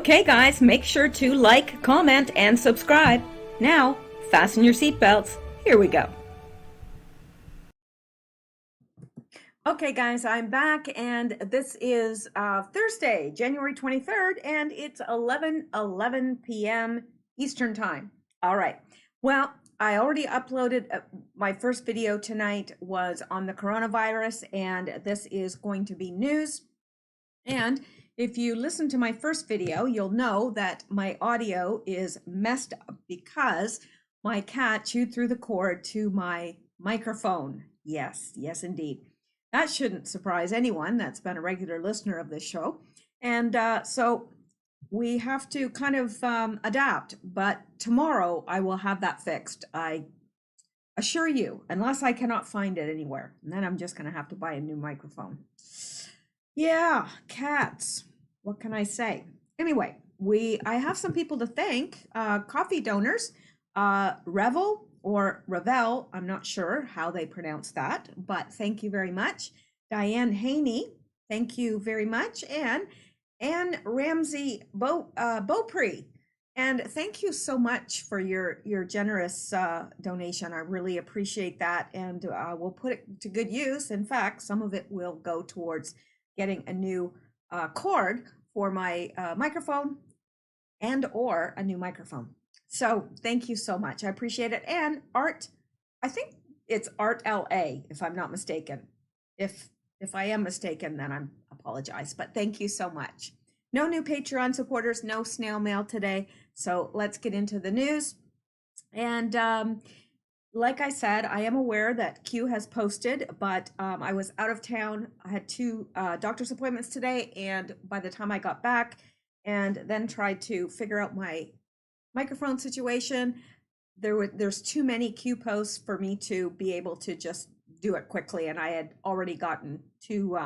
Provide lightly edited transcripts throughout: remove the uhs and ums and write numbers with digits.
Okay, guys, make sure to like, comment, and subscribe. Now, fasten your seatbelts. Here we go. Okay, guys, I'm back, and this is Thursday, January 23rd, and it's 11:11 p.m. Eastern Time. All right. Well, I already uploaded my first video tonight was on the coronavirus, and this is going to be news. And if you listen to my first video, you'll know that my audio is messed up because my cat chewed through the cord to my microphone. Yes, indeed. That shouldn't surprise anyone that's been a regular listener of this show. And so we have to kind of adapt, but tomorrow I will have that fixed. I assure you, unless I cannot find it anywhere. And then I'm just going to have to buy a new microphone. Yeah, cats. What can I say? Anyway, I have some people to thank. Coffee donors, Revel or Revel, I'm not sure how they pronounce that, but thank you very much. Diane Haney, thank you very much. And Anne Ramsey Beaupre. And thank you so much for your generous donation. I really appreciate that. And we'll put it to good use. In fact, some of it will go towards getting a new cord for my microphone and or a new microphone. So thank you so much. I appreciate it. And Art, I think it's Art LA, if I'm not mistaken. If I am mistaken, then I apologize. But thank you so much. No new Patreon supporters, no snail mail today. So let's get into the news. And like I said, I am aware that Q has posted, but I was out of town. I had 2 doctor's appointments today, and by the time I got back and then tried to figure out my microphone situation, there's too many Q posts for me to be able to just do it quickly, and I had already gotten 2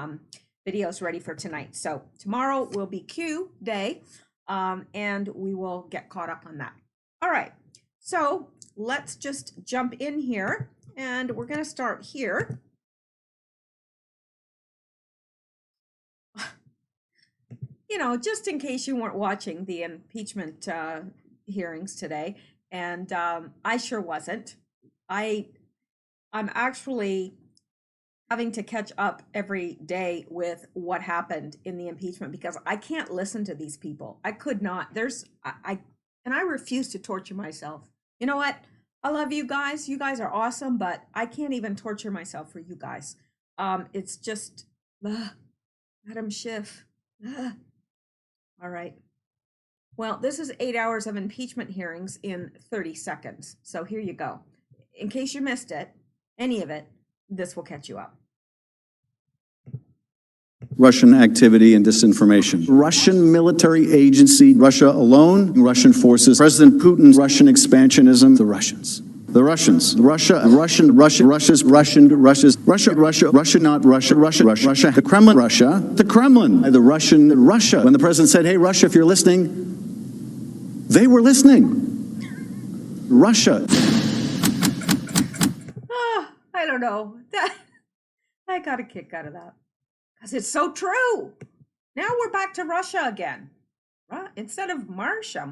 videos ready for tonight. So tomorrow will be Q day, and we will get caught up on that. All right, so let's just jump in here, and we're going to start here. You know, just in case you weren't watching the impeachment hearings today, and I sure wasn't. I'm actually having to catch up every day with what happened in the impeachment because I can't listen to these people. I could not. I refuse to torture myself. You know what? I love you guys. You guys are awesome, but I can't even torture myself for you guys. It's just, Madam Schiff. All right. Well, this is 8 hours of impeachment hearings in 30 seconds. So here you go. In case you missed it, any of it, this will catch you up. Russian activity and disinformation. Russian military agency, Russia alone, Russian forces, President Putin's Russian expansionism, the Russians. The Russians, Russia, Russia's, not Russia, Russia, the Kremlin, the Kremlin, the Russian, Russia. When the president said, hey, Russia, if you're listening, they were listening. Russia. I don't know. I got a kick out of that. Because it's so true. Now we're back to Russia again. Instead of Marsha,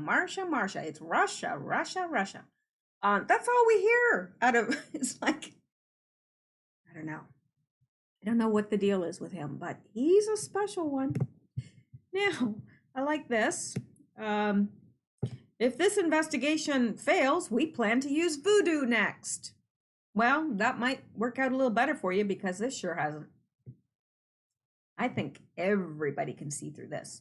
it's Russia. That's all we hear out of, it's like, I don't know. I don't know what the deal is with him, but he's a special one. Now, I like this. If this investigation fails, we plan to use voodoo next. Well, that might work out a little better for you because this sure hasn't. I think everybody can see through this.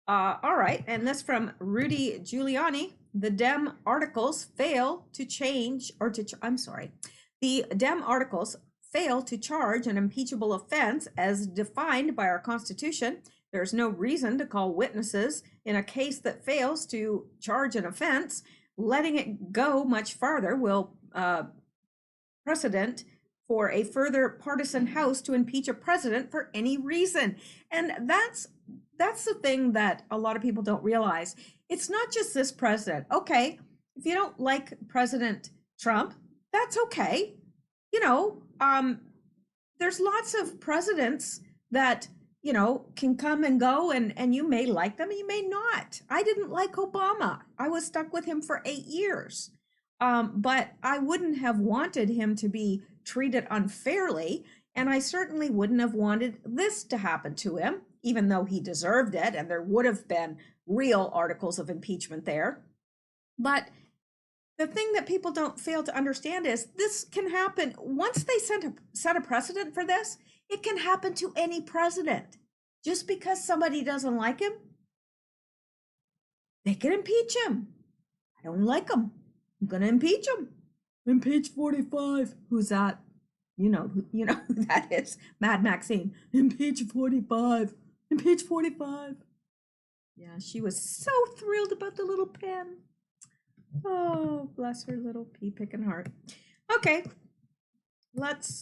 All right, and this from Rudy Giuliani. The Dem articles fail to change, the Dem articles fail to charge an impeachable offense as defined by our Constitution. There's no reason to call witnesses in a case that fails to charge an offense. Letting it go much farther will precedent for a further partisan House to impeach a president for any reason. And that's the thing that a lot of people don't realize. It's not just this president. Okay, if you don't like President Trump, that's okay. You know, there's lots of presidents that can come and go, and you may like them, you may not. I didn't like Obama. I was stuck with him for 8 years. But I wouldn't have wanted him to be treated unfairly, and I certainly wouldn't have wanted this to happen to him, even though he deserved it, and there would have been real articles of impeachment there. But the thing that people don't fail to understand is this can happen once they set a precedent for this. It can happen to any president. Just because somebody doesn't like him, they can impeach him. I don't like him. I'm gonna impeach him. Impeach 45. Who's that? You know who that is. Mad Maxine. Impeach 45. Impeach 45. Yeah, she was so thrilled about the little pen. Oh, bless her little pea-picking heart. Okay, let's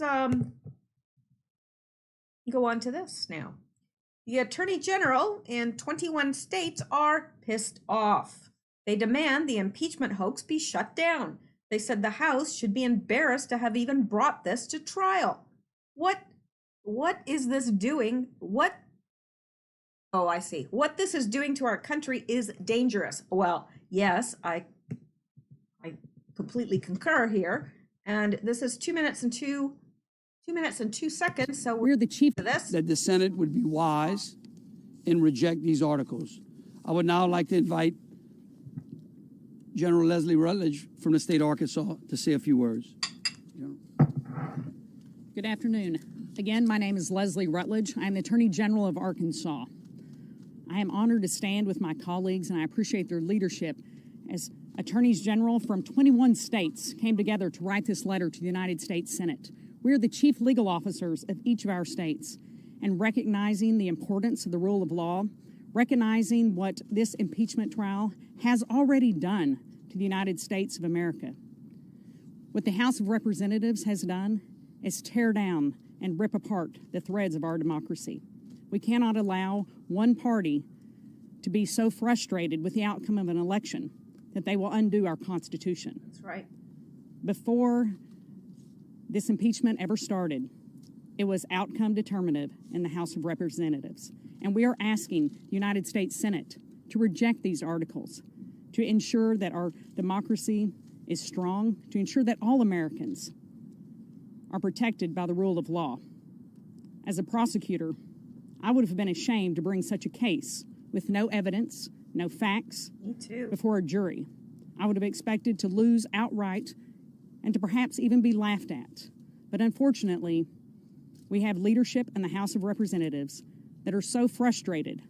go on to this now. The Attorney General in 21 states are pissed off. They demand the impeachment hoax be shut down. They said the House should be embarrassed to have even brought this to trial. What is this doing? Oh, I see. What this is doing to our country is dangerous. Well, yes, I completely concur here. And this is 2 minutes and 2 seconds. So we're the chief of this. That the Senate would be wise and reject these articles. I would now like to invite General Leslie Rutledge from the state of Arkansas to say a few words. General. Good afternoon. Again, my name is Leslie Rutledge. I'm the Attorney General of Arkansas. I am honored to stand with my colleagues, and I appreciate their leadership as attorneys general from 21 states came together to write this letter to the United States Senate. We are the chief legal officers of each of our states, and recognizing the importance of the rule of law, recognizing what this impeachment trial has already done to the United States of America. What the House of Representatives has done is tear down and rip apart the threads of our democracy. We cannot allow one party to be so frustrated with the outcome of an election that they will undo our Constitution. That's right. Before this impeachment ever started, it was outcome determinative in the House of Representatives. And we are asking the United States Senate to reject these articles, to ensure that our democracy is strong, to ensure that all Americans are protected by the rule of law. As a prosecutor, I would have been ashamed to bring such a case with no evidence, no facts, Me too. before a jury. I would have expected to lose outright and to perhaps even be laughed at. But unfortunately, we have leadership in the House of Representatives that are so frustrated,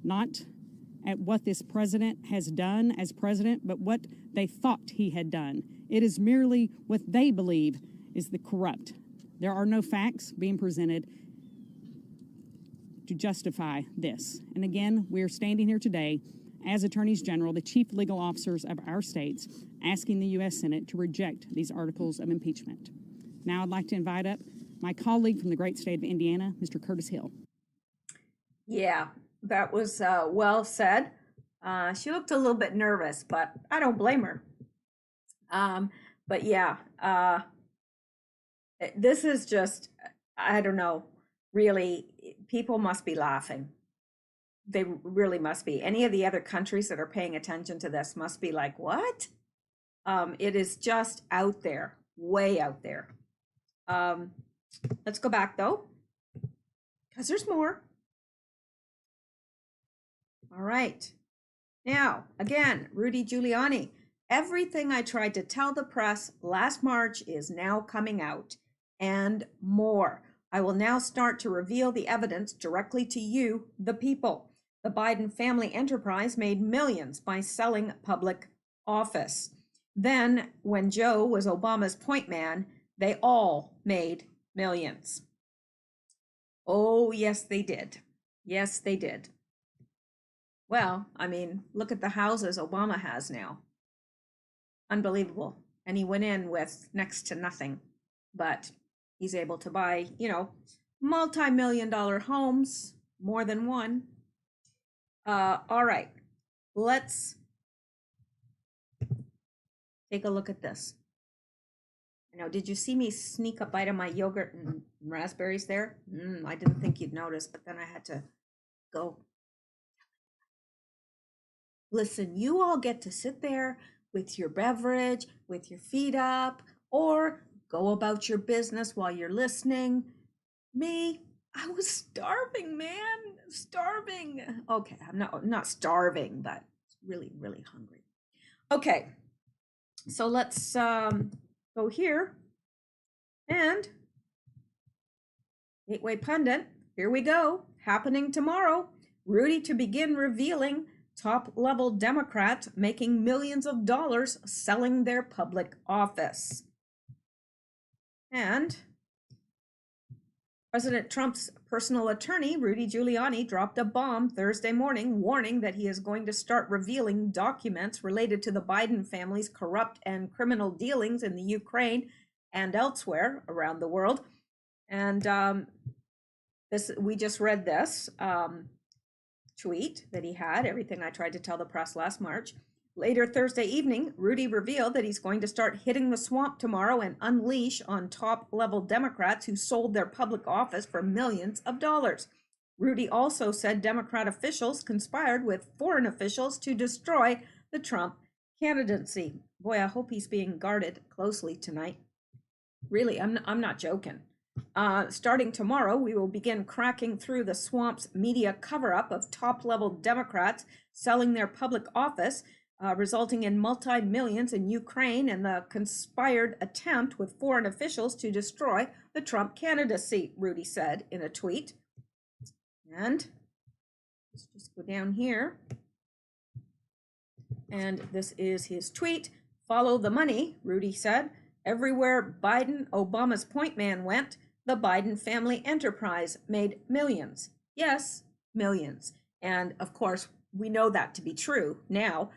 not at what this president has done as president, but what they thought he had done. It is merely what they believe is the corrupt. There are no facts being presented to justify this. And again, we are standing here today as attorneys general, the chief legal officers of our states, asking the U.S. Senate to reject these articles of impeachment. Now I'd like to invite up my colleague from the great state of Indiana, Mr. Curtis Hill. Yeah, that was well said. She looked a little bit nervous, but I don't blame her. But yeah, this is just, I don't know, really, people must be laughing. They really must be. Any of the other countries that are paying attention to this must be like, what? It is just out there, way out there. Let's go back though, because there's more. All right. Now, again, Rudy Giuliani. Everything I tried to tell the press last March is now coming out, and more. I will now start to reveal the evidence directly to you, the people. The Biden family enterprise made millions by selling public office. Then, when Joe was Obama's point man, they all made millions. Oh, yes, they did. Yes, they did. Well, I mean, look at the houses Obama has now. Unbelievable. And he went in with next to nothing, but he's able to buy, multi-million-dollar homes, more than one. All right, let's take a look at this. Now, did you see me sneak a bite of my yogurt and raspberries there? I didn't think you'd notice, but then I had to go. Listen, you all get to sit there with your beverage, with your feet up, or go about your business while you're listening. Me, I was starving, man, starving. Okay, I'm not starving, but really, really hungry. Okay, so let's go here and Gateway Pundit. Here we go. Happening tomorrow. Rudy to begin revealing top-level Democrats making millions of dollars selling their public office. And President Trump's personal attorney, Rudy Giuliani, dropped a bomb Thursday morning, warning that he is going to start revealing documents related to the Biden family's corrupt and criminal dealings in the Ukraine and elsewhere around the world. And we just read this tweet that he had, everything I tried to tell the press last March. Later Thursday evening, Rudy revealed that he's going to start hitting the swamp tomorrow and unleash on top-level Democrats who sold their public office for millions of dollars. Rudy also said Democrat officials conspired with foreign officials to destroy the Trump candidacy. Boy, I hope he's being guarded closely tonight. Really, I'm not joking. Starting tomorrow, we will begin cracking through the swamp's media cover-up of top-level Democrats selling their public office, resulting in multi-millions in Ukraine and the conspired attempt with foreign officials to destroy the Trump candidacy, Rudy said in a tweet. And let's just go down here. And this is his tweet. Follow the money, Rudy said. Everywhere Obama's point man went, the Biden family enterprise made millions. Yes, millions. And of course, we know that to be true now.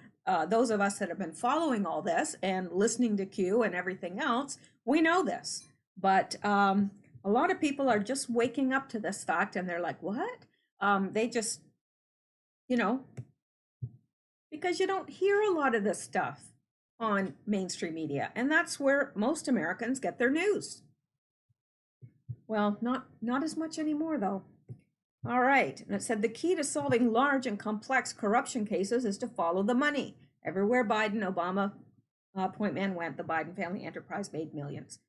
Those of us that have been following all this and listening to Q and everything else, we know this. But a lot of people are just waking up to this fact and they're like, what? They just, because you don't hear a lot of this stuff on mainstream media. And that's where most Americans get their news. Well, not as much anymore, though. All right. And it said the key to solving large and complex corruption cases is to follow the money. Everywhere Obama point man went, the Biden family enterprise made millions.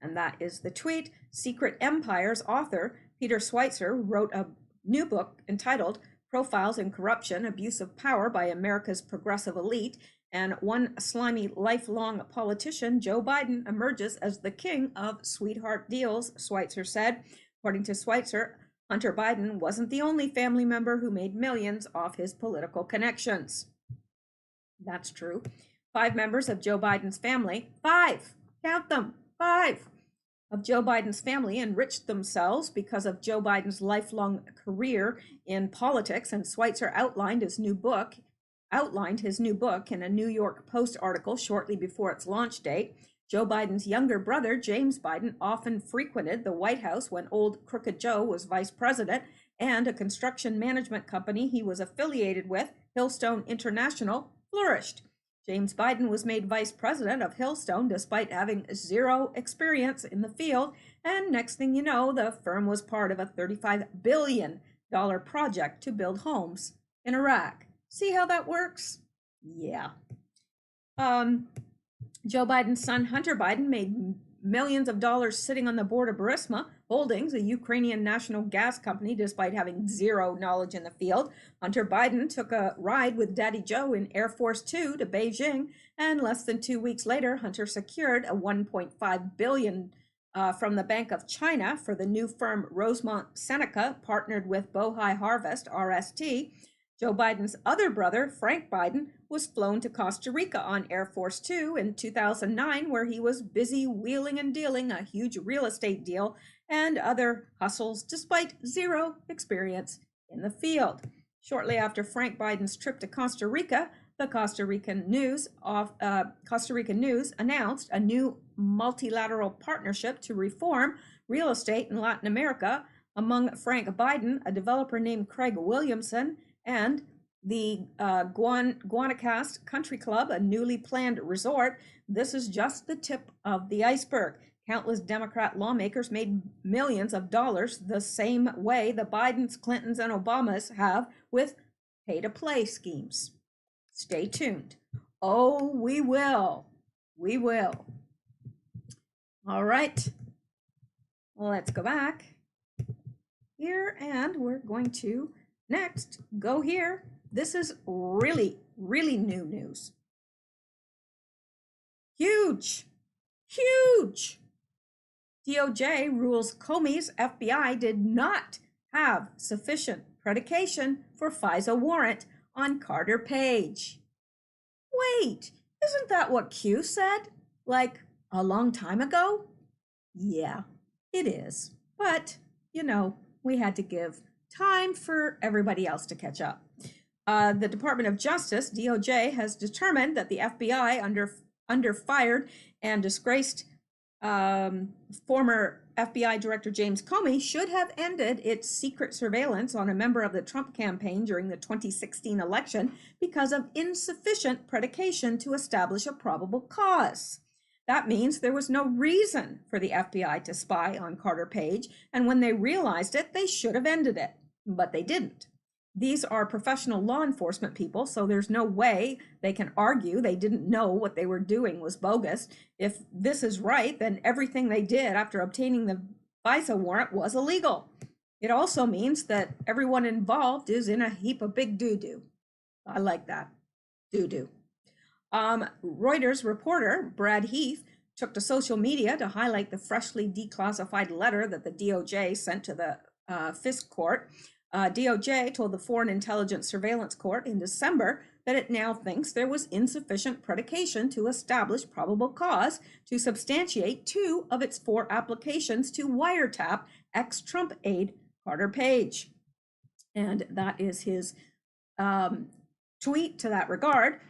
And that is the tweet. Secret Empire's author, Peter Schweizer, wrote a new book entitled Profiles in Corruption, Abuse of Power by America's Progressive Elite. And one slimy lifelong politician, Joe Biden, emerges as the king of sweetheart deals, Schweitzer said. According to Schweitzer, Hunter Biden wasn't the only family member who made millions off his political connections. That's true. 5 members of Joe Biden's family, 5, count them, 5 of Joe Biden's family enriched themselves because of Joe Biden's lifelong career in politics, and Schweitzer outlined his new book in a New York Post article shortly before its launch date. Joe Biden's younger brother, James Biden, often frequented the White House when old Crooked Joe was vice president, and a construction management company he was affiliated with, Hillstone International, flourished. James Biden was made vice president of Hillstone despite having 0 experience in the field, and next thing you know, the firm was part of a $35 billion project to build homes in Iraq. See how that works? Yeah. Joe Biden's son, Hunter Biden, made millions of dollars sitting on the board of Burisma Holdings, a Ukrainian national gas company, despite having 0 knowledge in the field. Hunter Biden took a ride with Daddy Joe in Air Force Two to Beijing, and less than 2 weeks later, Hunter secured a $1.5 billion from the Bank of China for the new firm Rosemont Seneca, partnered with Bohai Harvest, RST. Joe Biden's other brother, Frank Biden, was flown to Costa Rica on Air Force Two in 2009, where he was busy wheeling and dealing a huge real estate deal and other hustles, despite 0 experience in the field. Shortly after Frank Biden's trip to Costa Rica, the Costa Rican News announced a new multilateral partnership to reform real estate in Latin America among Frank Biden, a developer named Craig Williamson, and the Guanacaste Country Club, a newly planned resort. This is just the tip of the iceberg. Countless Democrat lawmakers made millions of dollars the same way the Bidens, Clintons, and Obamas have with pay-to-play schemes. Stay tuned. Oh, we will. We will. All right. Let's go back here, and we're going to next go here. This is really, really new news. Huge, huge. DOJ rules Comey's FBI did not have sufficient predication for FISA warrant on Carter Page. Wait, isn't that what Q said? Like a long time ago? Yeah, it is. But, you know, we had to give time for everybody else to catch up. The Department of Justice, DOJ, has determined that the FBI under fired and disgraced former FBI Director James Comey should have ended its secret surveillance on a member of the Trump campaign during the 2016 election because of insufficient predication to establish a probable cause. That means there was no reason for the FBI to spy on Carter Page, and when they realized it, they should have ended it, but they didn't. These are professional law enforcement people, so there's no way they can argue they didn't know what they were doing was bogus. If this is right, then everything they did after obtaining the FISA warrant was illegal. It also means that everyone involved is in a heap of big doo-doo. I like that, doo-doo. Reuters reporter Brad Heath took to social media to highlight the freshly declassified letter that the DOJ sent to the FISC court. DOJ told the Foreign Intelligence Surveillance Court in December that it now thinks there was insufficient predication to establish probable cause to substantiate 2 of its 4 applications to wiretap ex-Trump aide Carter Page. And that is his tweet to that regard.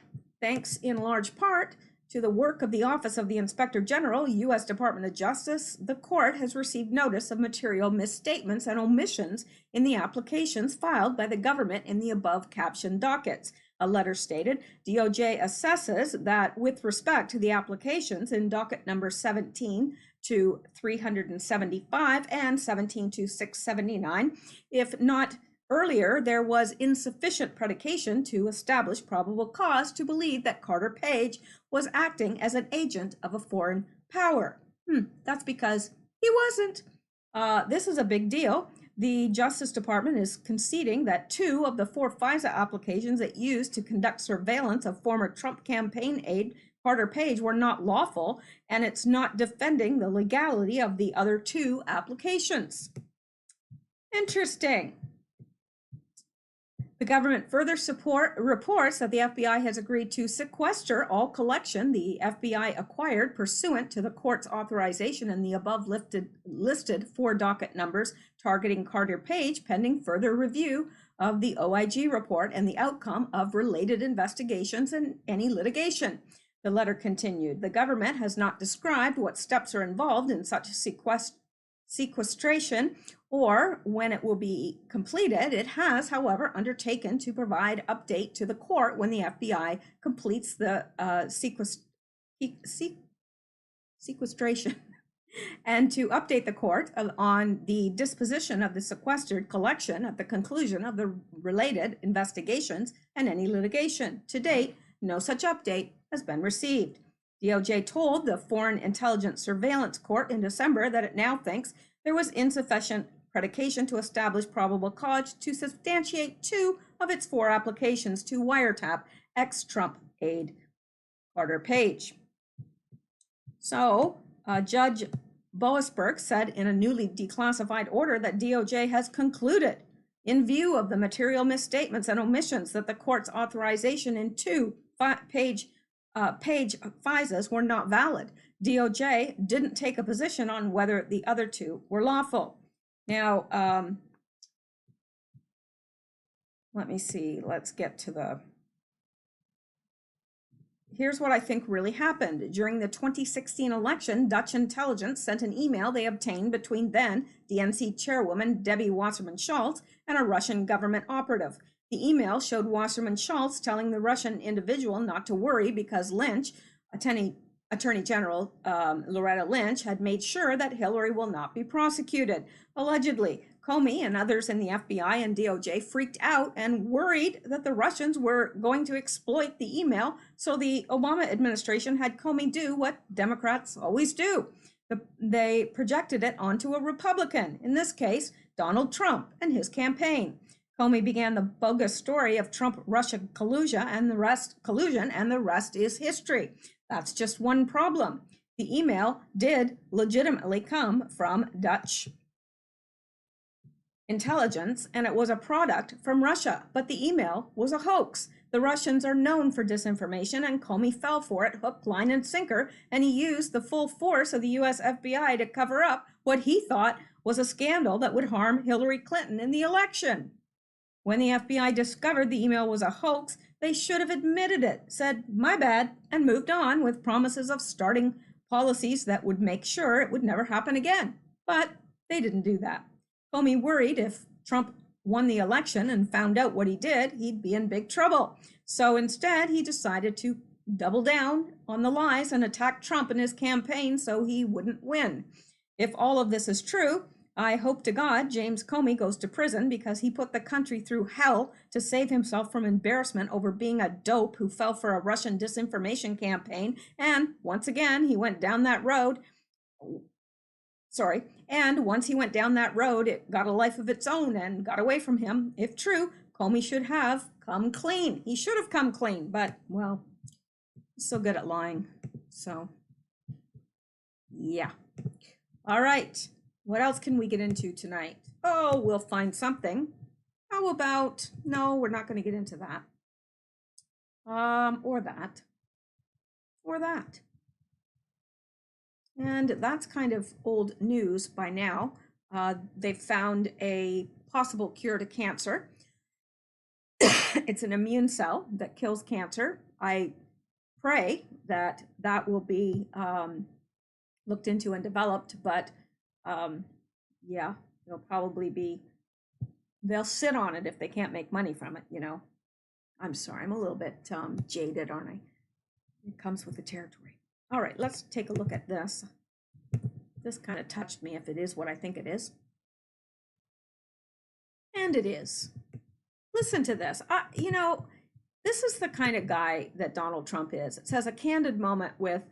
Thanks in large part to the work of the Office of the Inspector General, U.S. Department of Justice, the court has received notice of material misstatements and omissions in the applications filed by the government in the above captioned dockets. A letter stated, DOJ assesses that with respect to the applications in docket number 17 to 375 and 17 to 679, if not earlier, there was insufficient predication to establish probable cause to believe that Carter Page was acting as an agent of a foreign power. That's because he wasn't. This is a big deal. The Justice Department is conceding that 2 of the 4 FISA applications it used to conduct surveillance of former Trump campaign aide Carter Page were not lawful, and it's not defending the legality of the other 2 applications. Interesting. The government further reports that the FBI has agreed to sequester all collection the FBI acquired pursuant to the court's authorization in the above listed 4 docket numbers targeting Carter Page, pending further review of the OIG report and the outcome of related investigations and any litigation. The letter continued, the government has not described what steps are involved in such sequestration or when it will be completed. It has, however, undertaken to provide update to the court when the FBI completes the sequestration and to update the court on the disposition of the sequestered collection at the conclusion of the related investigations and any litigation. To date, no such update has been received. DOJ told the Foreign Intelligence Surveillance Court in December that it now thinks there was insufficient predication to establish probable cause to substantiate 2 of its 4 applications to wiretap ex-Trump aide Carter Page. So, Judge Boasberg said in a newly declassified order that DOJ has concluded, in view of the material misstatements and omissions, that the court's authorization in 2 Page FISAs were not valid. DOJ didn't take a position on whether the other 2 were lawful. Now, let me see, let's get to the, here's what I think really happened. During the 2016 election, Dutch intelligence sent an email they obtained between then DNC chairwoman Debbie Wasserman Schultz and a Russian government operative. The email showed Wasserman Schultz telling the Russian individual not to worry because Lynch, Attorney General Loretta Lynch, had made sure that Hillary will not be prosecuted. Allegedly, Comey and others in the FBI and DOJ freaked out and worried that the Russians were going to exploit the email, so the Obama administration had Comey do what Democrats always do. They projected it onto a Republican, in this case, Donald Trump and his campaign. Comey began the bogus story of Trump-Russia collusion, and the rest is history. That's just one problem. The email did legitimately come from Dutch intelligence, and it was a product from Russia, but the email was a hoax. The Russians are known for disinformation, and Comey fell for it hook, line, and sinker, and he used the full force of the US FBI to cover up what he thought was a scandal that would harm Hillary Clinton in the election. When the FBI discovered the email was a hoax, they should have admitted it, said, "My bad," and moved on with promises of starting policies that would make sure it would never happen again. But they didn't do that. Comey worried if Trump won the election and found out what he did, he'd be in big trouble. So instead, he decided to double down on the lies and attack Trump and his campaign so he wouldn't win. If all of this is true, I hope to God James Comey goes to prison because he put the country through hell to save himself from embarrassment over being a dope who fell for a Russian disinformation campaign. And once again, he went down that road. And once he went down that road, it got a life of its own and got away from him. If true, Comey should have come clean. He should have come clean, but, well, he's so good at lying. So, yeah. All right. What else can we get into tonight? Oh, we'll find something. How about, no, we're not going to get into that. Or that. Or that. And that's kind of old news by now. They've found a possible cure to cancer. It's an immune cell that kills cancer. I pray that that will be looked into and developed, but yeah, they'll sit on it if they can't make money from it, you know. I'm sorry, I'm a little bit jaded, aren't I? It comes with the territory. All right, let's take a look at this. This kind of touched me, if it is what I think it is. And it is. Listen to this. You know, this is the kind of guy that Donald Trump is. It says a candid moment with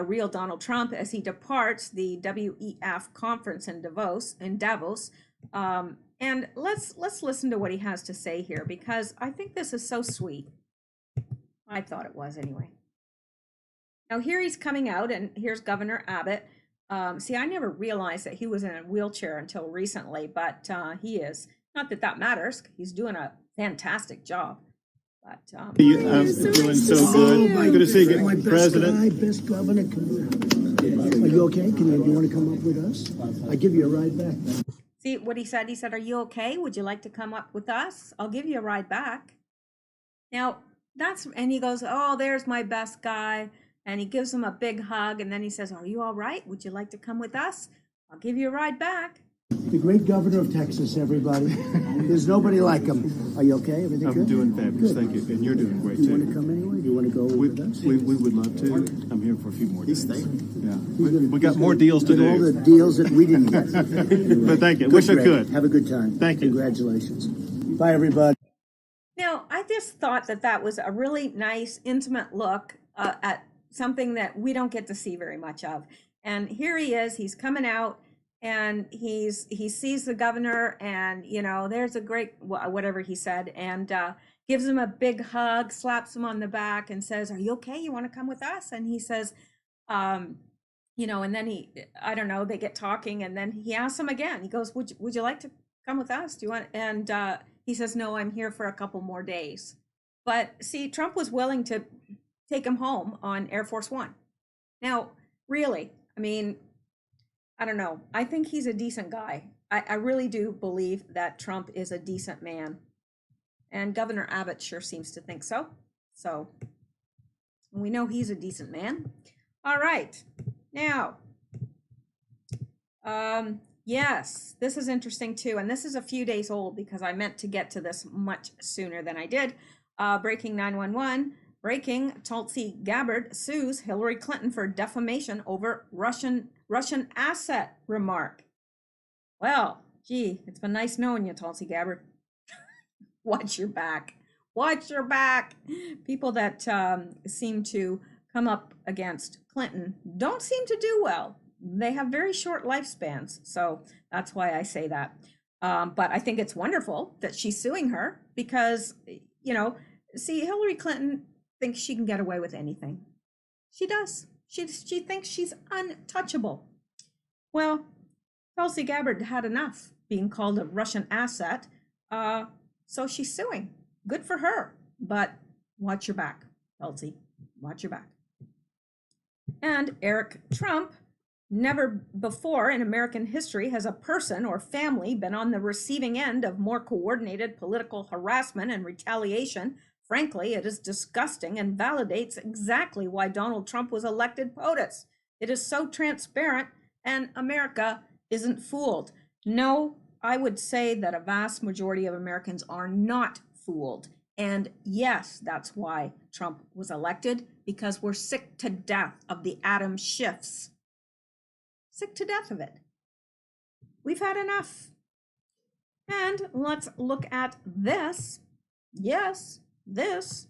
real Donald Trump as he departs the WEF conference in Davos. And let's listen to what he has to say here, because I think this is so sweet. I thought it was anyway. Now here he's coming out, and here's Governor Abbott. See, I never realized that he was in a wheelchair until recently, but he is. Not that that matters. He's doing a fantastic job. But I'm doing so good. Good to see you, my President. Best governor. Are you okay? Do you want to come up with us? I'll give you a ride back. See what he said? He said, "Are you okay? Would you like to come up with us? I'll give you a ride back." Now, and he goes, "Oh, there's my best guy." And he gives him a big hug, and then he says, "Are you all right? Would you like to come with us? I'll give you a ride back." The great governor of Texas, everybody. There's nobody like him. Are you okay? Everything good? I'm doing fabulous, thank you. And you're doing great, You too. want to come anyway? Do you want to go with us? We would love to. I'm here for a few more days. He's staying. Yeah. We got more deals to Get all do. the deals that we didn't get. Anyway, But thank you. good, Wish I Greg. could. Have a good time. Thank you. Congratulations. Bye, everybody. Now, I just thought that was a really nice, intimate look at something that we don't get to see very much of. And here he is, he's coming out, and he sees the governor, and, you know, there's a great, whatever he said, and gives him a big hug, slaps him on the back, and says, "Are you okay? You want to come with us?" And he says, you know, and then I don't know, they get talking, and then he asks him again. He goes, would you like to come with us? Do you want? And he says, "No, I'm here for a couple more days." But see, Trump was willing to take him home on Air Force One. Now, really, I mean, I don't know. I think he's a decent guy. I really do believe that Trump is a decent man. And Governor Abbott sure seems to think so. So we know he's a decent man. All right. Now, Yes, this is interesting too. And this is a few days old because I meant to get to this much sooner than I did. Breaking 911. Breaking, Tulsi Gabbard sues Hillary Clinton for defamation over Russian asset remark. Well, gee, it's been nice knowing you, Tulsi Gabbard. Watch your back. Watch your back. People that seem to come up against Clinton don't seem to do well. They have very short lifespans. So that's why I say that. But I think it's wonderful that she's suing her because, see, Hillary Clinton thinks she can get away with anything. She does. She thinks she's untouchable. Well, Tulsi Gabbard had enough being called a Russian asset, so she's suing. Good for her, but watch your back, Tulsi. Watch your back. And Eric Trump, never before in American history has a person or family been on the receiving end of more coordinated political harassment and retaliation. Frankly, it is disgusting and validates exactly why Donald Trump was elected POTUS. It is so transparent, and America isn't fooled. No, I would say that a vast majority of Americans are not fooled. And yes, that's why Trump was elected, because we're sick to death of the Adam Schiffs. Sick to death of it. We've had enough. And let's look at this. Yes, this.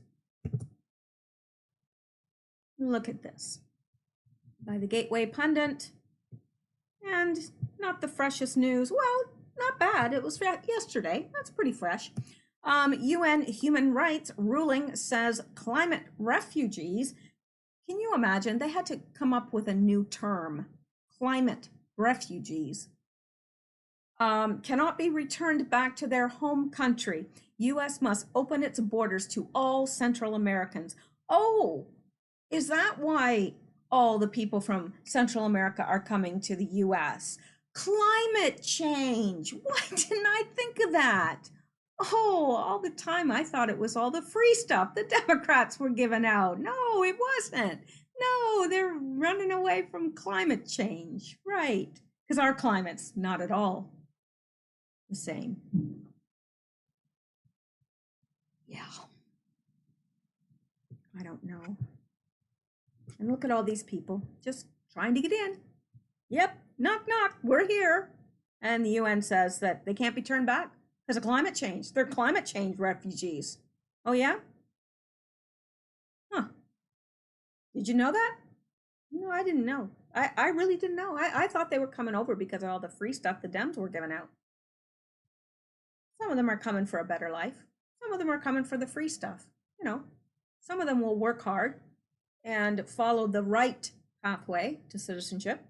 Look at this. By the Gateway Pundit. And not the freshest news. Well, not bad. It was yesterday. That's pretty fresh. UN human rights ruling says climate refugees. Can you imagine? They had to come up with a new term. Climate refugees. Cannot be returned back to their home country. U.S. must open its borders to all Central Americans. Oh, is that why all the people from Central America are coming to the U.S.? Climate change. Why didn't I think of that? Oh, all the time I thought it was all the free stuff the Democrats were giving out. No, it wasn't. No, they're running away from climate change. Right. Because our climate's not at all the same. Yeah. I don't know. And look at all these people just trying to get in. Yep, knock, knock, we're here. And the UN says that they can't be turned back because of climate change. They're climate change refugees. Oh, yeah? Huh. Did you know that? No, I didn't know. I really didn't know. I thought they were coming over because of all the free stuff the Dems were giving out. Some of them are coming for a better life. Some of them are coming for the free stuff. You know, some of them will work hard and follow the right pathway to citizenship,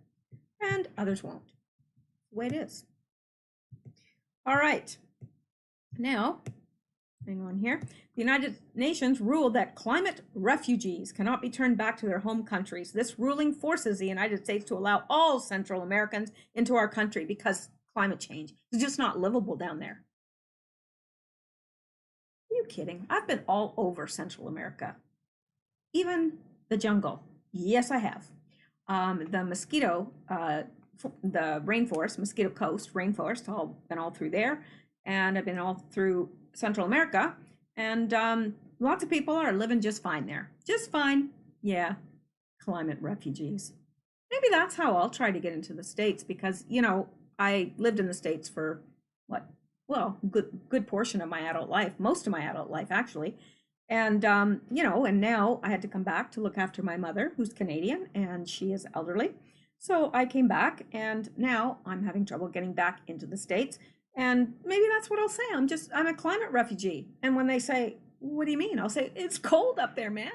and others won't. The way it is. All right. Now, hang on here. The United Nations ruled that climate refugees cannot be turned back to their home countries. This ruling forces the United States to allow all Central Americans into our country because climate change is just not livable down there. Are you kidding? I've been all over Central America. Even the jungle. Yes, I have. The mosquito, the rainforest, mosquito coast rainforest, been all through there. And I've been all through Central America. And lots of people are living just fine there. Just fine. Yeah. Climate refugees. Maybe that's how I'll try to get into the States because, you know, I lived in the States for what? Well, good portion of my adult life, most of my adult life, actually. And, you know, and now I had to come back to look after my mother, who's Canadian, and she is elderly. So I came back, and now I'm having trouble getting back into the States. And maybe that's what I'll say. I'm a climate refugee. And when they say, what do you mean? I'll say, it's cold up there, man.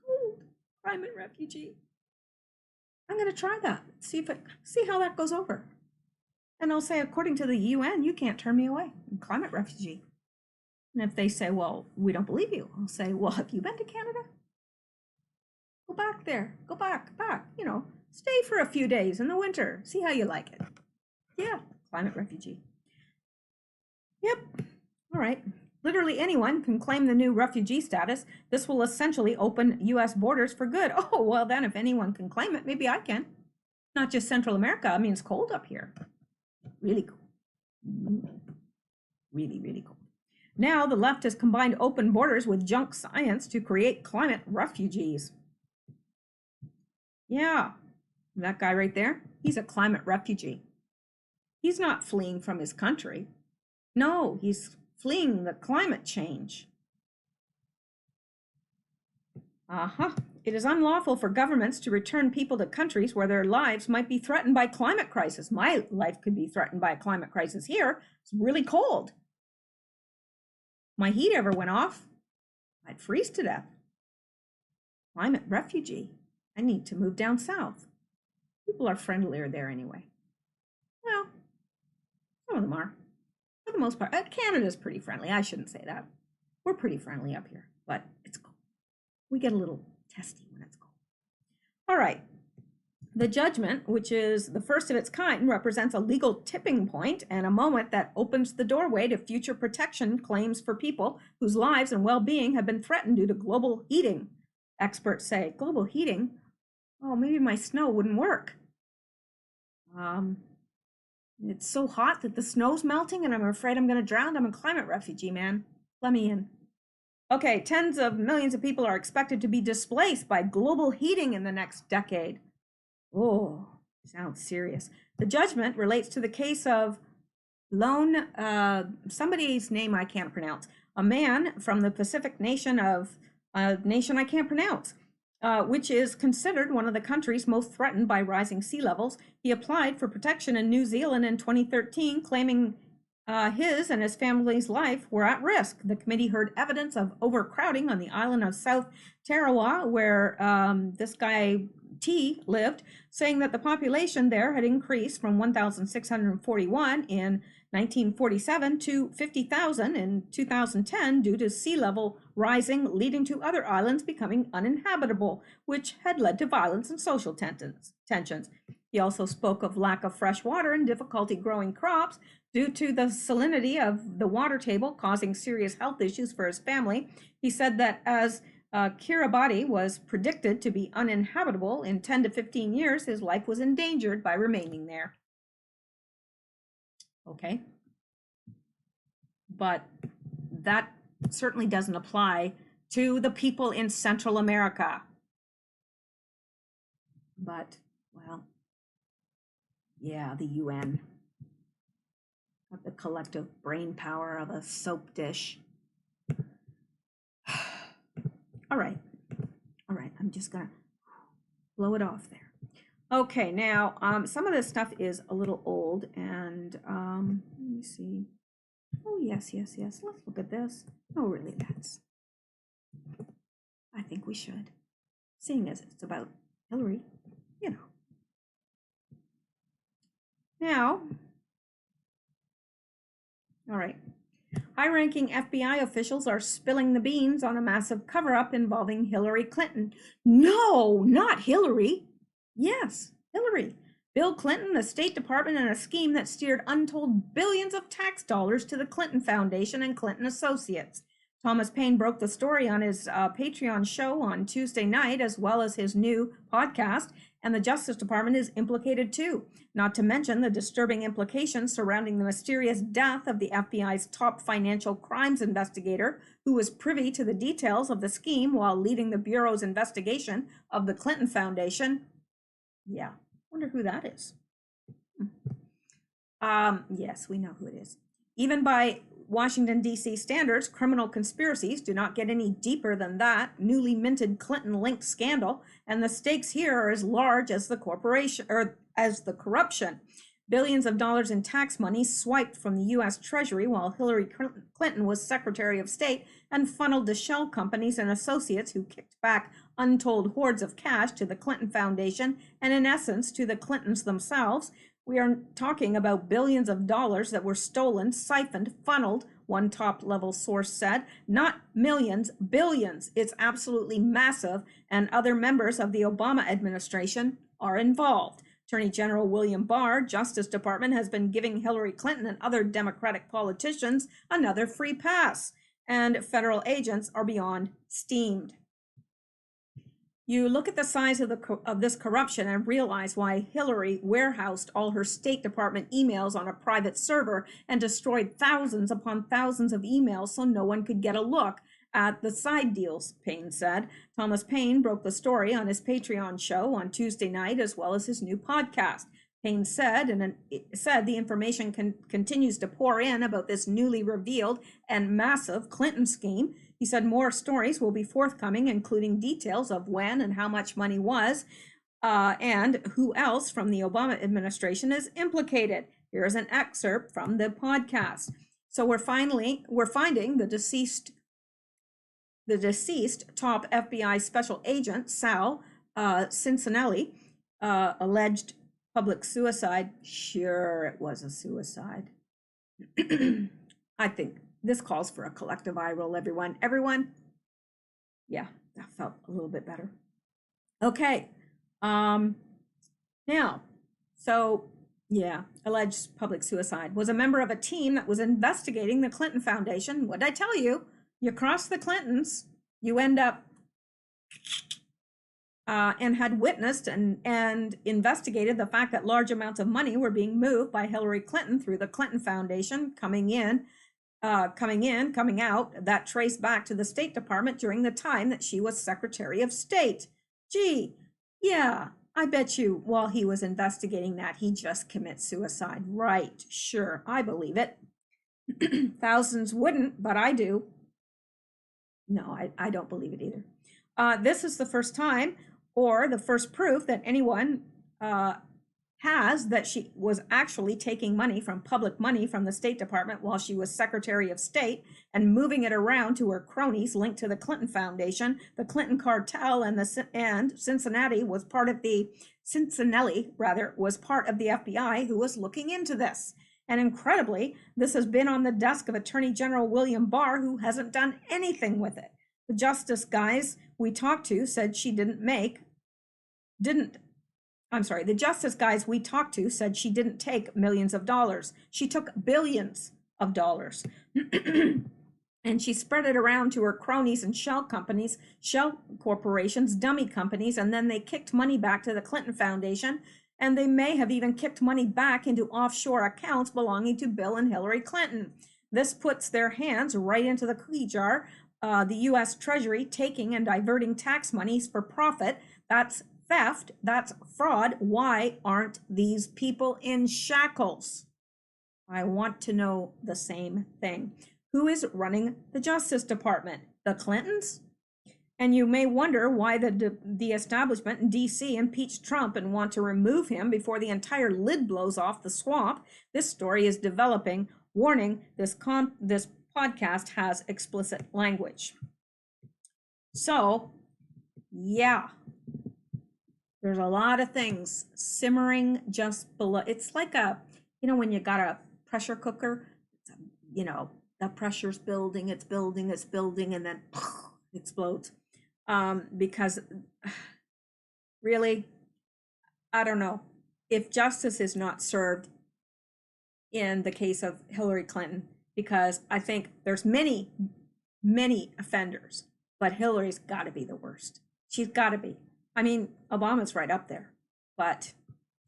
Cold. Climate refugee. I'm going to try that. See how that goes over. And I'll say, according to the UN, you can't turn me away. I'm a climate refugee. And if they say, well, we don't believe you, I'll say, well, have you been to Canada? Go back there. Go back. You know, stay for a few days in the winter. See how you like it. Yeah, climate refugee. Yep. All right. Literally anyone can claim the new refugee status. This will essentially open U.S. borders for good. Oh, well, then if anyone can claim it, maybe I can. Not just Central America. I mean, it's cold up here. Really cool. Really, really cool. Now the left has combined open borders with junk science to create climate refugees. Yeah, that guy right there, he's a climate refugee. He's not fleeing from his country. No, he's fleeing the climate change. It is unlawful for governments to return people to countries where their lives might be threatened by climate crisis. My life could be threatened by a climate crisis here. It's really cold. My heat ever went off, I'd freeze to death. Climate refugee. I need to move down south. People are friendlier there anyway. Well, some of them are. For the most part, Canada's pretty friendly. I shouldn't say that. We're pretty friendly up here, but it's cold. We get a little testy when it's cold. All right. The judgment, which is the first of its kind, represents a legal tipping point and a moment that opens the doorway to future protection claims for people whose lives and well-being have been threatened due to global heating. Experts say, global heating? Oh, maybe my snow wouldn't work. It's so hot that the snow's melting and I'm afraid I'm going to drown. I'm a climate refugee, man. Let me in. Okay, tens of millions of people are expected to be displaced by global heating in the next decade. Oh, sounds serious. The judgment relates to the case of somebody's name I can't pronounce, a man from the Pacific nation of a nation I can't pronounce, which is considered one of the countries most threatened by rising sea levels. He applied for protection in New Zealand in 2013, claiming his and his family's life were at risk. The committee heard evidence of overcrowding on the island of South Tarawa, where this guy T lived, saying that the population there had increased from 1,641 in 1947 to 50,000 in 2010 due to sea level rising, leading to other islands becoming uninhabitable, which had led to violence and social tensions. He also spoke of lack of fresh water and difficulty growing crops due to the salinity of the water table, causing serious health issues for his family. He said that as Kiribati was predicted to be uninhabitable in 10 to 15 years, his life was endangered by remaining there. Okay. But that certainly doesn't apply to the people in Central America. But, well, yeah, the UN. Got the collective brain power of a soap dish. All right, I'm just gonna blow it off there. Okay, now some of this stuff is a little old, and let me see. Oh yes, let's look at this. Oh really, I think we should, seeing as it's about Hillary, you know. Now, all right. High-ranking FBI officials are spilling the beans on a massive cover-up involving Hillary Clinton. No, not Hillary. Yes, Hillary. Bill Clinton, the State Department, and a scheme that steered untold billions of tax dollars to the Clinton Foundation and Clinton Associates. Thomas Paine broke the story on his Patreon show on Tuesday night, as well as his new podcast, and the Justice Department is implicated too, not to mention the disturbing implications surrounding the mysterious death of the FBI's top financial crimes investigator, who was privy to the details of the scheme while leading the Bureau's investigation of the Clinton Foundation. Yeah, wonder who that is. Yes, we know who it is. Even by Washington, D.C. standards, criminal conspiracies do not get any deeper than that newly minted Clinton-linked scandal, and the stakes here are as large as the corporation or as the corruption. Billions of dollars in tax money swiped from the U.S. Treasury while Hillary Clinton was Secretary of State and funneled to shell companies and associates who kicked back untold hordes of cash to the Clinton Foundation and, in essence, to the Clintons themselves. We are talking about billions of dollars that were stolen, siphoned, funneled, one top-level source said. Not millions, billions. It's absolutely massive, and other members of the Obama administration are involved. Attorney General William Barr, Justice Department, has been giving Hillary Clinton and other Democratic politicians another free pass, and federal agents are beyond steamed. You look at the size of this corruption and realize why Hillary warehoused all her State Department emails on a private server and destroyed thousands upon thousands of emails so no one could get a look at the side deals, Payne said. Thomas Paine broke the story on his Patreon show on Tuesday night, as well as his new podcast. Payne said, the information continues to pour in about this newly revealed and massive Clinton scheme. He said more stories will be forthcoming, including details of when and how much money was, and who else from the Obama administration is implicated. Here's an excerpt from the podcast. So we're finding the deceased top FBI special agent, Sal Cincinnati, alleged public suicide. Sure, it was a suicide. I think this calls for a collective eye roll, everyone. Everyone? Yeah, that felt a little bit better. Okay. Now, so yeah, alleged public suicide. Was a member of a team that was investigating the Clinton Foundation. What did I tell you? You cross the Clintons, you end up and had witnessed and investigated the fact that large amounts of money were being moved by Hillary Clinton through the Clinton Foundation, coming out, that traced back to the State Department during the time that she was Secretary of State. Gee, yeah, I bet you while he was investigating that, he just commits suicide. Right, sure, I believe it. Thousands wouldn't, but I do. No, I don't believe it either. This is the first time or the first proof that anyone has that she was actually taking money from public money from the State Department while she was Secretary of State and moving it around to her cronies linked to the Clinton Foundation, the Clinton cartel, and Cincinnati was part of the FBI who was looking into this. And incredibly, this has been on the desk of Attorney General William Barr, who hasn't done anything with it. The justice guys we talked to said the justice guys we talked to said she didn't take millions of dollars. She took billions of dollars. And she spread it around to her cronies and shell corporations, dummy companies, and then they kicked money back to the Clinton Foundation. And they may have even kicked money back into offshore accounts belonging to Bill and Hillary Clinton. This puts their hands right into the cookie jar. The U.S. Treasury taking and diverting tax monies for profit. That's theft. That's fraud. Why aren't these people in shackles? I want to know the same thing. Who is running the Justice Department? The Clintons? And you may wonder why the establishment in D.C. impeached Trump and want to remove him before the entire lid blows off the swamp. This story is developing. Warning, this podcast has explicit language. So, yeah, there's a lot of things simmering just below. It's like when you got a pressure cooker, the pressure's building, it's building, and then explodes. Because really, I don't know, if justice is not served in the case of Hillary Clinton, because I think there's many offenders, but Hillary's got to be the worst. She's got to be. I mean, Obama's right up there, but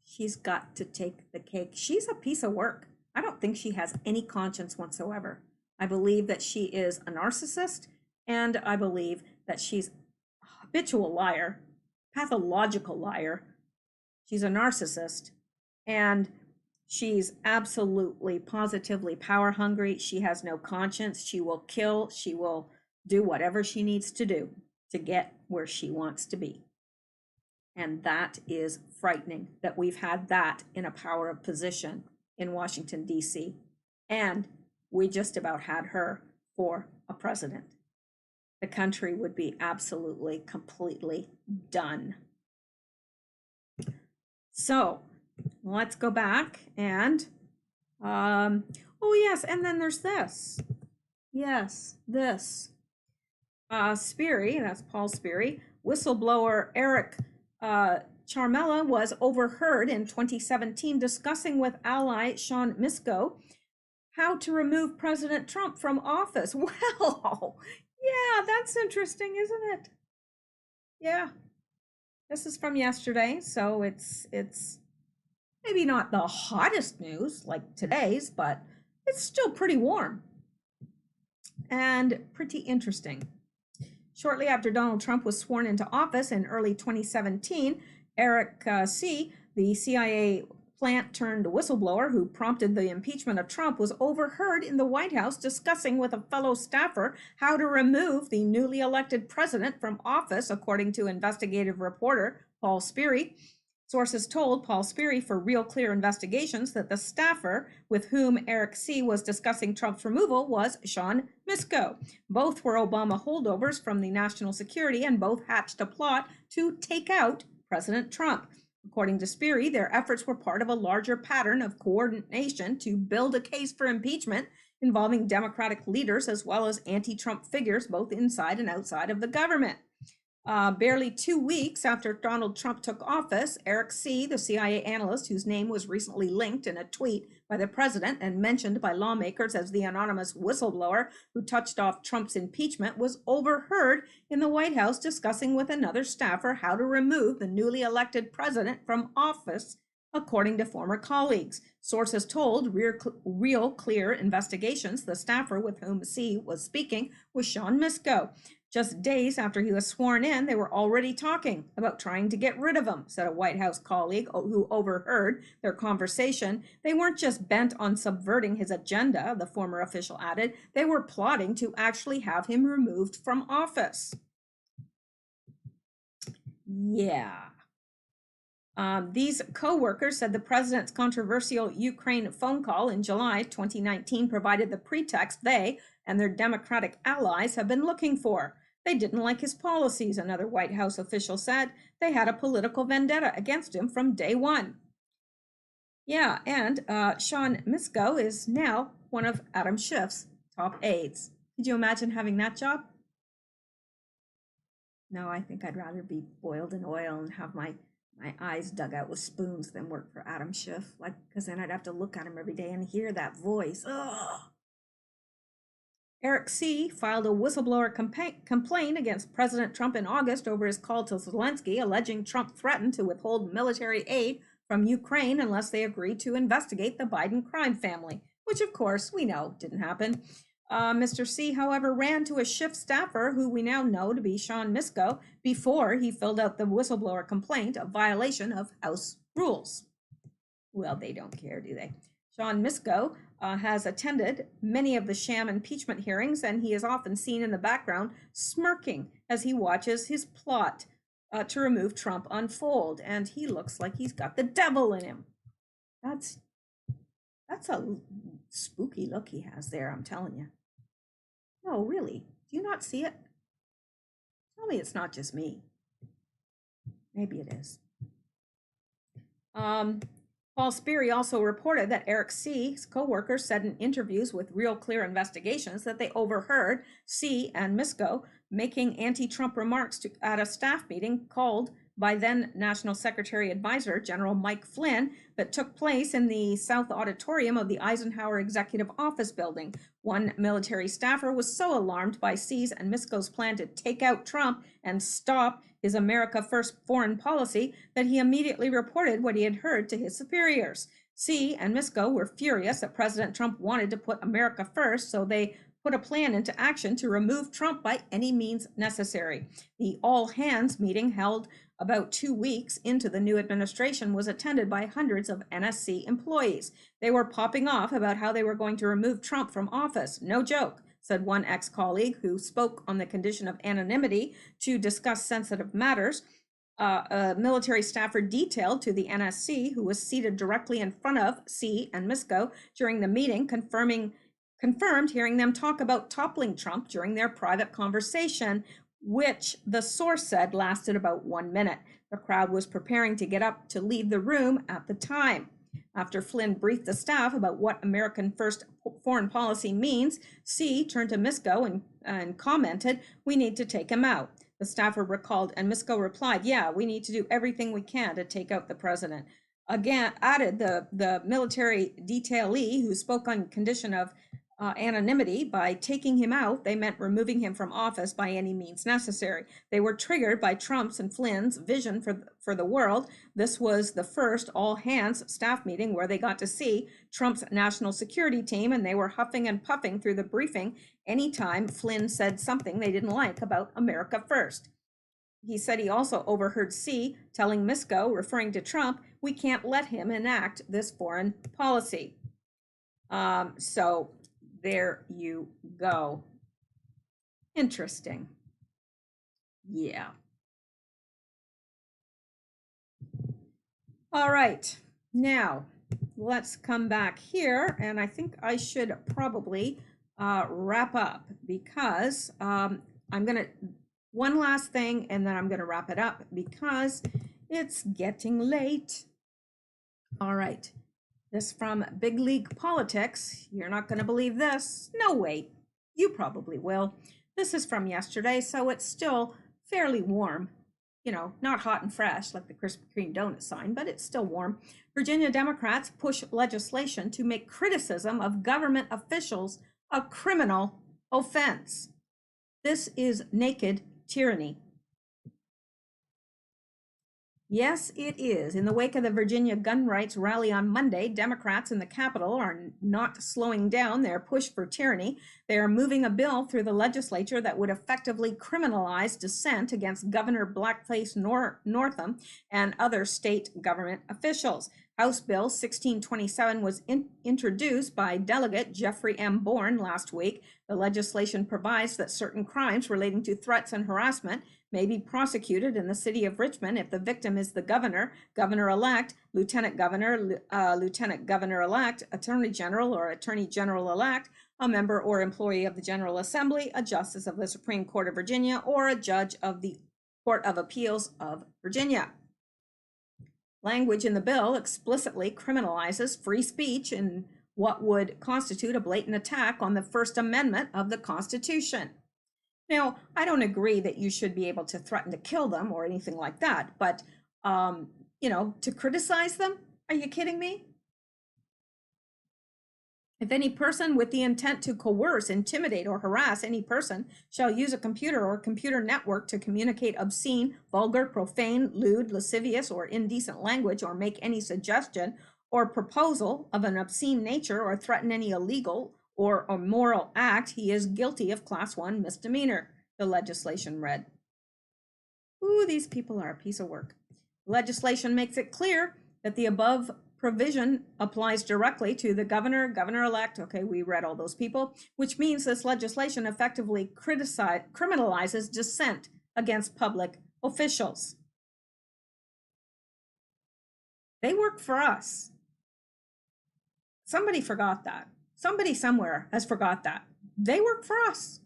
she's got to take the cake. She's a piece of work. I don't think she has any conscience whatsoever. I believe that she is a narcissist, and I believe that she's habitual liar, pathological liar. She's a narcissist, and she's absolutely, positively power hungry. She has no conscience. She will kill. She will do whatever she needs to do to get where she wants to be. And that is frightening that we've had that in a power of position in Washington, D.C. And we just about had her for a president. The country would be absolutely, completely done. So let's go back and, oh yes, and then there's this. Yes, this. Sperry, that's Paul Sperry, whistleblower Eric Charmella was overheard in 2017 discussing with ally Sean Misko how to remove President Trump from office. Well, yeah, that's interesting, isn't it? Yeah, This is from yesterday, so it's maybe not the hottest news like today's, but it's still pretty warm and pretty interesting. Shortly after Donald Trump was sworn into office in early 2017, Eric C., the CIA plant turned whistleblower who prompted the impeachment of Trump, was overheard in the White House discussing with a fellow staffer how to remove the newly elected president from office, according to investigative reporter Paul Sperry. Sources told Paul Sperry for Real Clear Investigations that the staffer with whom Eric C. was discussing Trump's removal was Sean Misko. Both were Obama holdovers from the national security, and both hatched a plot to take out President Trump. According to Sperry, their efforts were part of a larger pattern of coordination to build a case for impeachment involving Democratic leaders as well as anti-Trump figures both inside and outside of the government. Barely 2 weeks after Donald Trump took office, Eric C., the CIA analyst whose name was recently linked in a tweet by the president and mentioned by lawmakers as the anonymous whistleblower who touched off Trump's impeachment, was overheard in the White House discussing with another staffer how to remove the newly elected president from office, according to former colleagues. Sources told Real Clear Investigations the staffer with whom C. was speaking was Sean Misko. Just days after he was sworn in, they were already talking about trying to get rid of him, said a White House colleague who overheard their conversation. They weren't just bent on subverting his agenda, the former official added. They were plotting to actually have him removed from office. Yeah. These co-workers said the president's controversial Ukraine phone call in July 2019 provided the pretext they and their Democratic allies have been looking for. They didn't like his policies, another White House official said. They had a political vendetta against him from day one. Yeah, and Sean Misko is now one of Adam Schiff's top aides. Could you imagine having that job? No, I think I'd rather be boiled in oil and have my eyes dug out with spoons than work for Adam Schiff, because then I'd have to look at him every day and hear that voice. Ugh. Eric C. filed a whistleblower complaint against President Trump in August over his call to Zelensky, alleging Trump threatened to withhold military aid from Ukraine unless they agreed to investigate the Biden crime family, which of course we know didn't happen. Mr. C, however, ran to a Schiff staffer who we now know to be Sean Misko before he filled out the whistleblower complaint, a violation of House rules. Well, they don't care, do they? Sean Misko has attended many of the sham impeachment hearings, and he is often seen in the background smirking as he watches his plot to remove Trump unfold, and he looks like he's got the devil in him. That's a spooky look he has there, I'm telling you. No, really, do you not see it? Tell me it's not just me. Maybe it is. Paul Sperry also reported that Eric C.'s co-workers said in interviews with Real Clear Investigations that they overheard C. and Misko making anti-Trump remarks at a staff meeting called by then National Secretary Advisor General Mike Flynn that took place in the South Auditorium of the Eisenhower Executive Office building. One military staffer was so alarmed by C.'s and Misko's plan to take out Trump and stop his America First foreign policy that he immediately reported what he had heard to his superiors. C. and Misko were furious that President Trump wanted to put America first, so they put a plan into action to remove Trump by any means necessary. The all-hands meeting held about 2 weeks into the new administration was attended by hundreds of NSC employees. They were popping off about how they were going to remove Trump from office. No joke, said one ex-colleague who spoke on the condition of anonymity to discuss sensitive matters. A military staffer detailed to the NSC, who was seated directly in front of C. and Misko during the meeting, confirmed hearing them talk about toppling Trump during their private conversation, which the source said lasted about 1 minute. The crowd was preparing to get up to leave the room at the time. After Flynn briefed the staff about what American First foreign policy means, C turned to Misko and commented, "We need to take him out." The staffer recalled, and Misko replied, "Yeah, we need to do everything we can to take out the president." Again, added the military detailee who spoke on condition of anonymity. By taking him out, they meant removing him from office by any means necessary. They were triggered by Trump's and Flynn's vision for the world. This was the first all-hands staff meeting where they got to see Trump's national security team, and they were huffing and puffing through the briefing anytime Flynn said something they didn't like about America First. He said he also overheard C telling Misko, referring to Trump, we can't let him enact this foreign policy. So there you go. Interesting. Yeah. All right. Now, let's come back here. And I think I should probably wrap up because I'm going to, one last thing, and then I'm going to wrap it up because it's getting late. All right. This from Big League Politics. You're not going to believe this. No, wait. You probably will. This is from yesterday, so it's still fairly warm. You know, not hot and fresh like the Krispy Kreme donut sign, but it's still warm. Virginia Democrats push legislation to make criticism of government officials a criminal offense. This is naked tyranny. Yes, it is. In the wake of the Virginia gun rights rally on Monday, Democrats in the Capitol are not slowing down their push for tyranny. They are moving a bill through the legislature that would effectively criminalize dissent against Governor Blackface Northam and other state government officials. House Bill 1627 was introduced by Delegate Jeffrey M. Bourne last week. The legislation provides that certain crimes relating to threats and harassment may be prosecuted in the city of Richmond if the victim is the governor, governor-elect, lieutenant governor-elect, attorney general or attorney general-elect, a member or employee of the General Assembly, a justice of the Supreme Court of Virginia, or a judge of the Court of Appeals of Virginia. Language in the bill explicitly criminalizes free speech in what would constitute a blatant attack on the First Amendment of the Constitution. Now, I don't agree that you should be able to threaten to kill them or anything like that, but, you know, to criticize them? Are you kidding me? If any person with the intent to coerce, intimidate, or harass any person shall use a computer or computer network to communicate obscene, vulgar, profane, lewd, lascivious, or indecent language, or make any suggestion or proposal of an obscene nature, or threaten any illegal or immoral act, he is guilty of Class 1 misdemeanor, the legislation read. Ooh, these people are a piece of work. Legislation makes it clear that the above provision applies directly to the governor, governor-elect, okay, we read all those people, which means this legislation effectively criminalizes dissent against public officials. They work for us. Somebody forgot that. Somebody somewhere has forgot that. They work for us.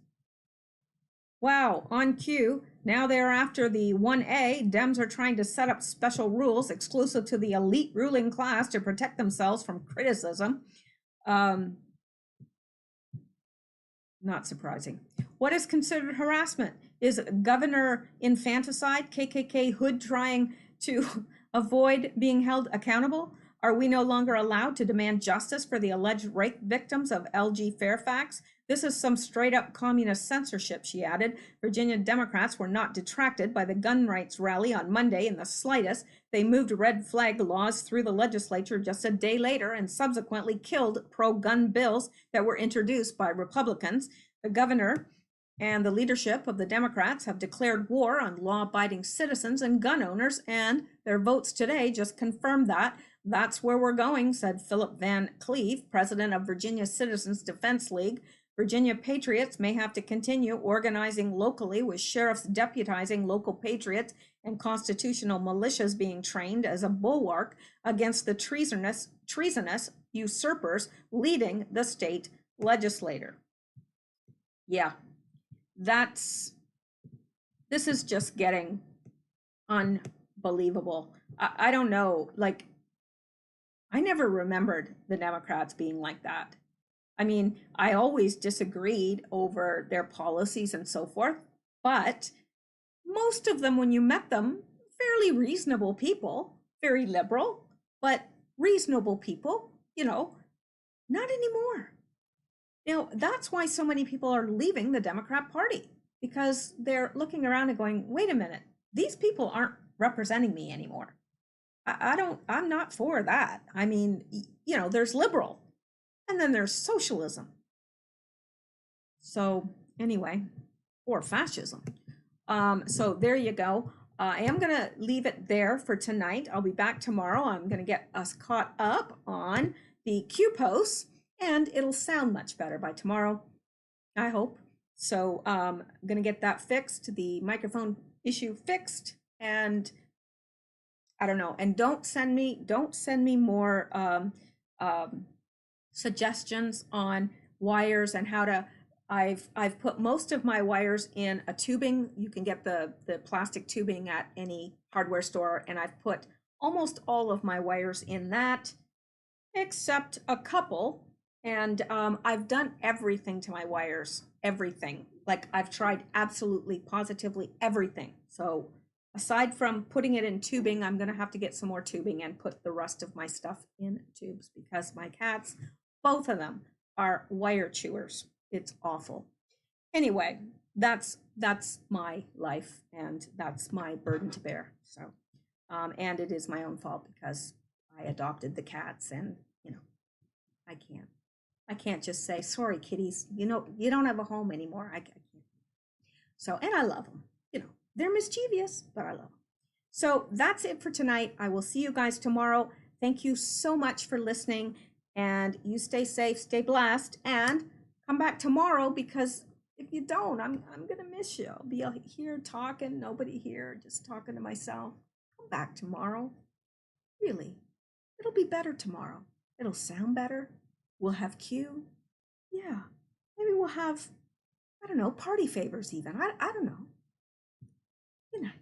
Wow, on cue. Now they're after the 1A. Dems are trying to set up special rules exclusive to the elite ruling class to protect themselves from criticism. Not surprising. What is considered harassment? Is governor infanticide, KKK hood trying to avoid being held accountable? Are we no longer allowed to demand justice for the alleged rape victims of LG Fairfax? This is some straight up communist censorship, she added. Virginia Democrats were not detracted by the gun rights rally on Monday in the slightest. They moved red flag laws through the legislature just a day later and subsequently killed pro-gun bills that were introduced by Republicans. The governor and the leadership of the Democrats have declared war on law-abiding citizens and gun owners, and their votes today just confirmed that. That's where we're going, said Philip Van Cleve, president of Virginia Citizens Defense League. Virginia patriots may have to continue organizing locally, with sheriffs deputizing local patriots and constitutional militias being trained as a bulwark against the treasonous usurpers leading the state legislature. Yeah, this is just getting unbelievable. I don't know, like, I never remembered the Democrats being like that. I mean, I always disagreed over their policies and so forth, but most of them, when you met them, fairly reasonable people, very liberal, but reasonable people, you know, not anymore. That's why so many people are leaving the Democrat Party, because they're looking around and going, wait a minute, these people aren't representing me anymore. I'm not for that. I mean, there's liberal and then there's socialism. So anyway, or fascism. So there you go. I am going to leave it there for tonight. I'll be back tomorrow. I'm going to get us caught up on the Q posts, and it'll sound much better by tomorrow, I hope. So I'm going to get that fixed, the microphone issue fixed, and I don't know. And don't send me more suggestions on wires and how to. I've put most of my wires in a tubing. You can get the plastic tubing at any hardware store, and I've put almost all of my wires in that, except a couple. And I've done everything to my wires, everything. Like I've tried absolutely, positively everything. So aside from putting it in tubing, I'm gonna have to get some more tubing and put the rest of my stuff in tubes, because my cats, both of them, are wire chewers. It's awful. Anyway, that's my life, and that's my burden to bear. So, and it is my own fault because I adopted the cats, and I can't just say, sorry, kitties, you don't have a home anymore. I can't. So, and I love them. They're mischievous, but I love them. So that's it for tonight. I will see you guys tomorrow. Thank you so much for listening, and you stay safe, stay blessed, and come back tomorrow, because if you don't, I'm gonna miss you. I'll be here talking, nobody here, just talking to myself. Come back tomorrow. Really, it'll be better tomorrow. It'll sound better. We'll have Q. Yeah, maybe we'll have, I don't know, party favors even. I don't know. Good night.